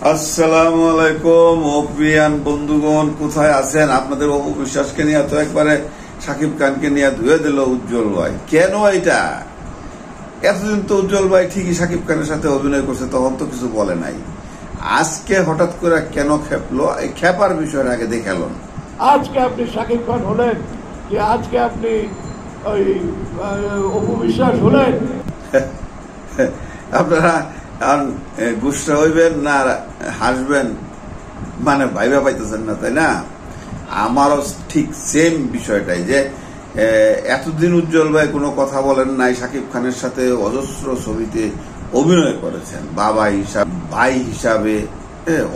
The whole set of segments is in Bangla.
আসসালামু আলাইকুম অপিয়ান বন্ধুগণ, কোথায় আছেন? আপনাদের অপু বিশ্বাসকে নিয়ে তো একবারে শাকিব খানকে নিয়ে ধুয়ে দিল উজ্জ্বল ভাই। কেন এটা? এতদিন তো উজ্জ্বল ভাই ঠিকই শাকিব খানের সাথে অভিনয় করছে, তখন তো কিছু বলে নাই। আজকে হঠাৎ করে কেন খেপলো? এই খেপার বিষয়টা আগে দেখালেন। আজকে আপনি শাকিব খান হলেন, যে আজকে আপনি ওই অপু বিশ্বাস হলেন। আপনারা গুসা হইবেন না হাসবেন, মানে ভাইবা পাইতেছেন না, তাই না? আমারও ঠিক সেম বিষয়টাই, যে এতদিন উজ্জ্বল ভাই কোনো কথা বলেন নাই। শাকিব খানের সাথে অজস্র ছবিতে অভিনয় করেছেন, বাবা হিসাবে, ভাই হিসাবে,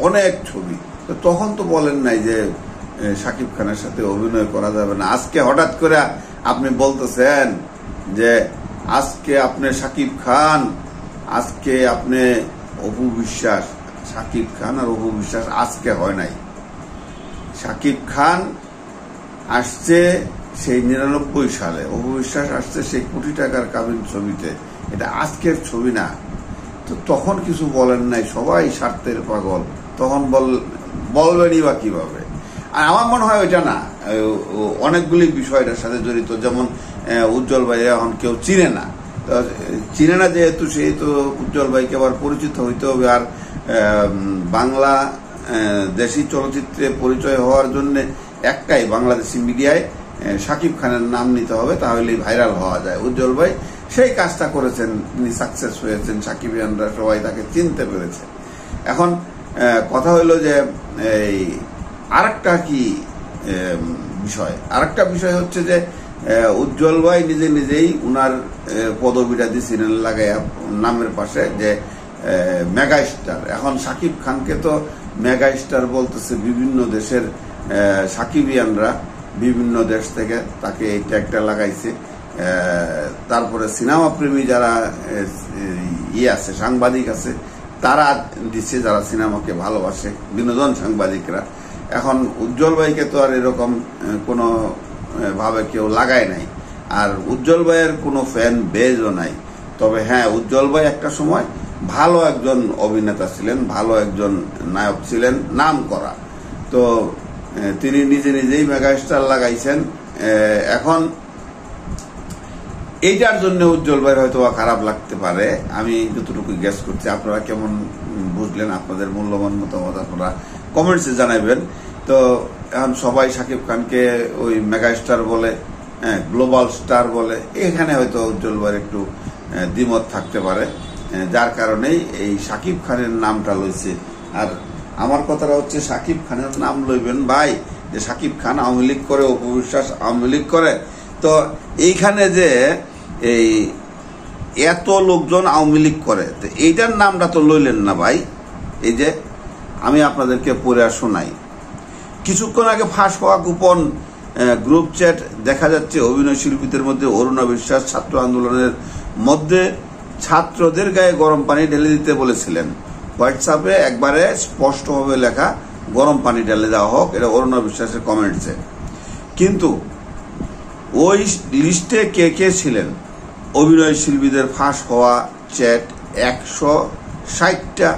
অনেক ছবি। তখন তো বলেন নাই যে শাকিব খানের সাথে অভিনয় করা যাবে না। আজকে হঠাৎ করে আপনি বলতেছেন যে আজকে আপনি শাকিব খান, আজকে আপনি অপু বিশ্বাস। শাকিব খান আর অপু বিশ্বাস আজকে হয় নাই। শাকিব খান আসছে সেই 99 সালে, অপু বিশ্বাস আসছে সেই কোটি টাকার কাবিন ছবিতে। এটা আজকের ছবি না। তো তখন কিছু বলেন নাই, সবাই স্বার্থের পাগল। তখন বলবেনই বা কিভাবে? আর আমার মনে হয় ওইটা না, অনেকগুলি বিষয়টার সাথে জড়িত। যেমন উজ্জ্বল ভাই এখন কেউ চিনে না, চিনে না যেহেতু, সেই তো উজ্জ্বল ভাইকে আবার পরিচিত হইতে হবে। আর বাংলা দেশি চলচ্চিত্রে পরিচয় হওয়ার জন্য একটাই, বাংলাদেশি মিডিয়ায় শাকিব খানের নাম নিতে হবে, তাহলেই ভাইরাল হওয়া যায়। উজ্জ্বল ভাই সেই কাজটা করেছেন, তিনি সাকসেস হয়েছেন, সাকিবিয়ানরা সবাই তাকে চিনতে পেরেছে। এখন কথা হইল যে এই আরেকটা কি বিষয়, আরেকটা বিষয় হচ্ছে যে উজ্জ্বল ভাই নিজেই উনার পদবিটা দিয়েছিলেন লাগাইয়া নামের পাশে, যে মেগা স্টার। এখন শাকিব খানকে তো মেগা স্টার বলতেছে বিভিন্ন দেশের সাকিবিয়ানরা, বিভিন্ন দেশ থেকে তাকে এই ট্যাগটা লাগাইছে। তারপরে সিনেমা প্রেমী যারা আছে, সাংবাদিক আছে, তারা দিচ্ছে, যারা সিনেমাকে ভালোবাসে, বিনোদন সাংবাদিকরা। এখন উজ্জ্বল ভাইকে তো আর এরকম কোনো ভাবে কেউ লাগায় নাই, আর উজ্জ্বল ভাইয়ের কোনো ফ্যান বেজও নাই। তবে হ্যাঁ, উজ্জ্বল ভাই একটা সময় ভালো একজন অভিনেতা ছিলেন, ভালো একজন নায়ক ছিলেন, নাম করা। তো তিনি নিজেই মেগাস্টার লাগাইছেন। এখন এইটার জন্য উজ্জ্বল ভাইয়ের হয়তো খারাপ লাগতে পারে, আমি যতটুকু গেস করছি। আপনারা কেমন বুঝলেন? আপনাদের মূল্যবান মতামত আপনারা কমেন্টসে জানাবেন। তো এখন সবাই শাকিব খানকে ওই মেগা স্টার বলে, গ্লোবাল স্টার বলে। এখানে হয়তো উজ্জ্বল ভাইয়ের একটু দ্বিমত থাকতে পারে, যার কারণেই এই শাকিব খানের নামটা লইছে। আর আমার কথাটা হচ্ছে, শাকিব খানের নাম লইবেন ভাই, যে শাকিব খান আওয়ামী লীগ করে, অপু বিশ্বাস আওয়ামী লীগ করে। তো এইখানে যে এই এত লোকজন আওয়ামী লীগ করে, তো এইটার নামটা তো লইলেন না ভাই। এই যে আমি আপনাদেরকে পড়ে শোনাই। কিছুক্ষণ আগে ফাঁস হওয়া গোপন গ্রুপ চ্যাট দেখা যাচ্ছে অভিনয় শিল্পীদের মধ্যে। অরুণা বিশ্বাস ছাত্র আন্দোলনের মধ্যে ছাত্রদের গায়ে গরম পানি ঢেলে দিতে বলেছিলেন। হোয়াটসঅ্যাপে একবারে স্পষ্টভাবে লেখা, গরম পানি ঢেলে দেওয়া হোক। এটা অরুণা বিশ্বাসের কমেন্টসে। কিন্তু ওই লিস্টে কে কে ছিলেন? অভিনয় শিল্পীদের ফাঁস হওয়া চ্যাট 160টা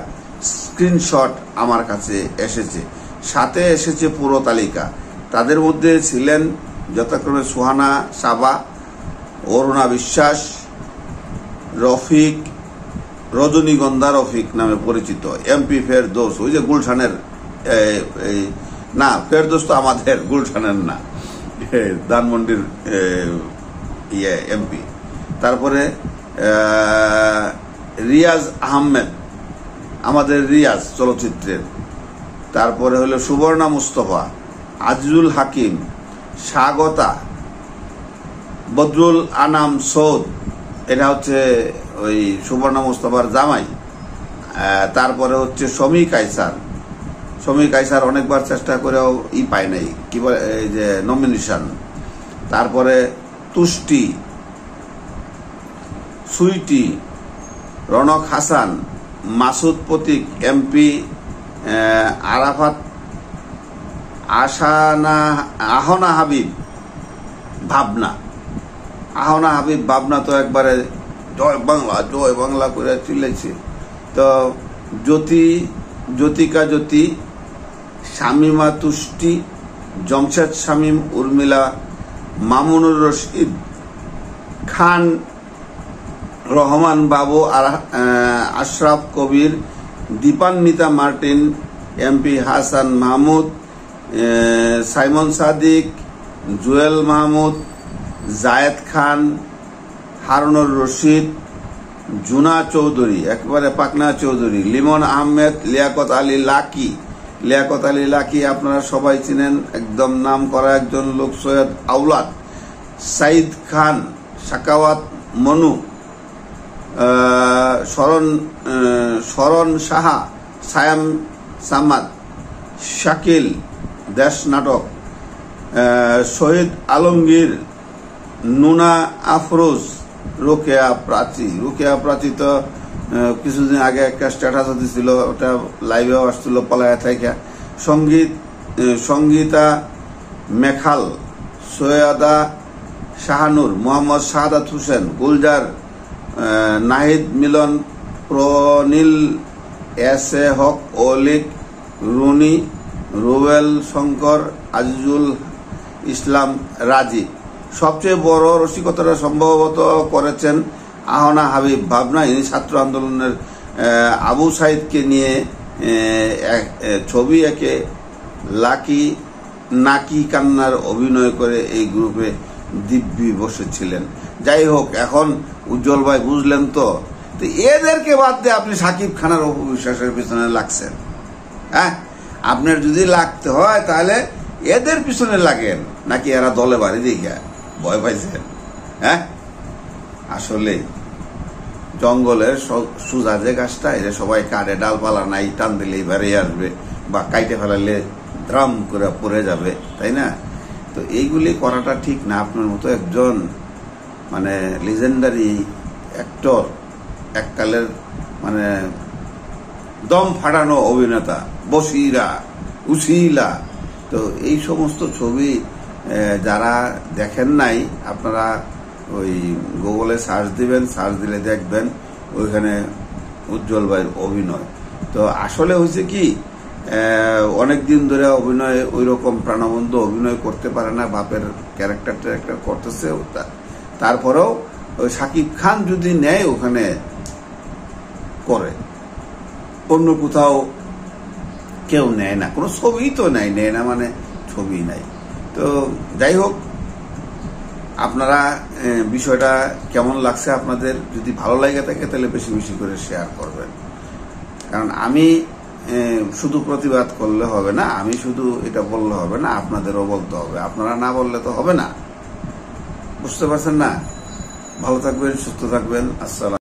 স্ক্রিনশট আমার কাছে এসেছে, সাথে এসেছে পুরো তালিকা। তাদের মধ্যে ছিলেন যথাক্রমে সুহানা সাবা, অরুণা বিশ্বাস, রফিক, রজনীগন্ধা রফিক নামে পরিচিত, এমপি ফেরদৌস, ওই যে গুলশানের, না ফেরদৌস তো আমাদের গুলশানের না, ধানমন্ডির এমপি। তারপরে রিয়াজ আহমেদ, আমাদের রিয়াজ চলচ্চিত্রের। তারপরে হলো সুবর্ণা মুস্তফা, আজিজুল হাকিম, স্বাগতা, বদরুল আনাম সৌদ, এটা হচ্ছে ওই সুবর্ণা মুস্তফার জামাই। তারপরে হচ্ছে সমী কায়সার অনেকবার চেষ্টা করেও পায় নাই, কি বলে, এই যে নমিনেশন। তারপরে তুষ্টি, সুইটি, রনক হাসান, মাসুদ প্রতীক, এমপি আরাফাত, আহনা হাবিব, ভাবনা তো একবারে জয় বাংলা করে চিল্লাইছে। তো জ্যোতি জ্যোতিকা জ্যোতি, শামিমা তুষ্টি, Jamshed Shamim, Urmila, Mamunur Rashid Khan, Rahman Babu, Ashraf Kabir, Dipanwita Martin, MP Hasan Mahmud, Simon Sadiq, Jewel Mahmud, Zayed Khan, Harunur Rashid, Juna Chowdhury, একেবারে পাকনা চৌধুরী, লিমন আহমেদ, লিয়াকত আলী লাকি। লিয়াকত আলী লাকি আপনারা সবাই চিনেন, একদম নাম করা একজন লোক। সৈয়দ আউলাদ, সাইদ খান, সাকাওয়াত মনু, শরণ সাহা, সায়াম সামাদ, শাকিল, দেশ নাটক, শহীদ আলমগীর, নুনা আফরোজ, রোকেয়া প্রাচী। রোকেয়া প্রাচী তো কিছুদিন আগে একটা স্ট্যাটাস দিছিল, ওটা লাইভেও আসছিল পলায়া থেকে। Sangeeta Mekhal, Syeda Shahanur, Mohammad Shahadat Hossain, Gulzar, Nahid Milon, Pronil, S A Haque, Alik, Runi, Rubel Shankar, Azizul Islam, Rajib. সবচেয়ে বড় রসিকতাটা সম্ভবত করেছেন আহনা হাবিব ভাবনা। ইনি ছাত্র আন্দোলনের আবু সাইদকে নিয়ে ছবি এঁকে লাকি নাকি কান্নার অভিনয় করে এই গ্রুপে দিব্যি বসেছিলেন। যাই হোক, এখন উজ্জ্বল ভাই বুঝলেন তো এদেরকে বাদ দিয়ে আপনি সাকিব খানের অপবিশ্বাসের পিছনে লাগছেন। হ্যাঁ, আপনার যদি লাগতে হয় তাহলে এদের পিছনে লাগেন, নাকি এরা দলে বাড়ি দিয়ে ভয় পাইছেন? হ্যাঁ, আসলে জঙ্গলের সুজা যে গাছটা, এরা সবাই কাটে, ডালপালা নাই, টান দিলেই বেরিয়ে আসবে, বা কাইটে ফেলালে দ্রাম করে পড়ে যাবে, তাই না? তো এইগুলি করাটা ঠিক না। আপনার মতো একজন মানে লিজেন্ডারি অ্যাক্টর, এককালের মানে দম ফাটানো অভিনেতা, বসিরা, উশিলা, তো এই সমস্ত ছবি যারা দেখেন নাই, আপনারা ওই গুগলে সার্চ দিবেন, সার্চ দিলে দেখবেন ওইখানে উজ্জ্বল ভাইয়ের অভিনয়। তো আসলে হয়েছে কি, অনেকদিন ধরে অভিনয় ওই রকম প্রাণবন্ত অভিনয় করতে পারে না, বাপের ক্যারেক্টার করতেছে। তারপরেও ওই সাকিব খান যদি নেয় ওখানে করে, অন্য কোথাও কেউ নেয় না, কোনো ছবি তো নেয় না, মানে ছবি নাই। তো যাই হোক, আপনারা বিষয়টা কেমন লাগছে আপনাদের, যদি ভালো লাগে থাকে তাহলে বেশি বেশি করে শেয়ার করবেন। কারণ আমি শুধু প্রতিবাদ করলে হবে না, আমি শুধু এটা বললে হবে না, আপনাদেরও বলতে হবে। আপনারা না বললে তো হবে না, বুঝতে পারছেন না? ভালো থাকবেন, সুস্থ থাকবেন। আসসালাম।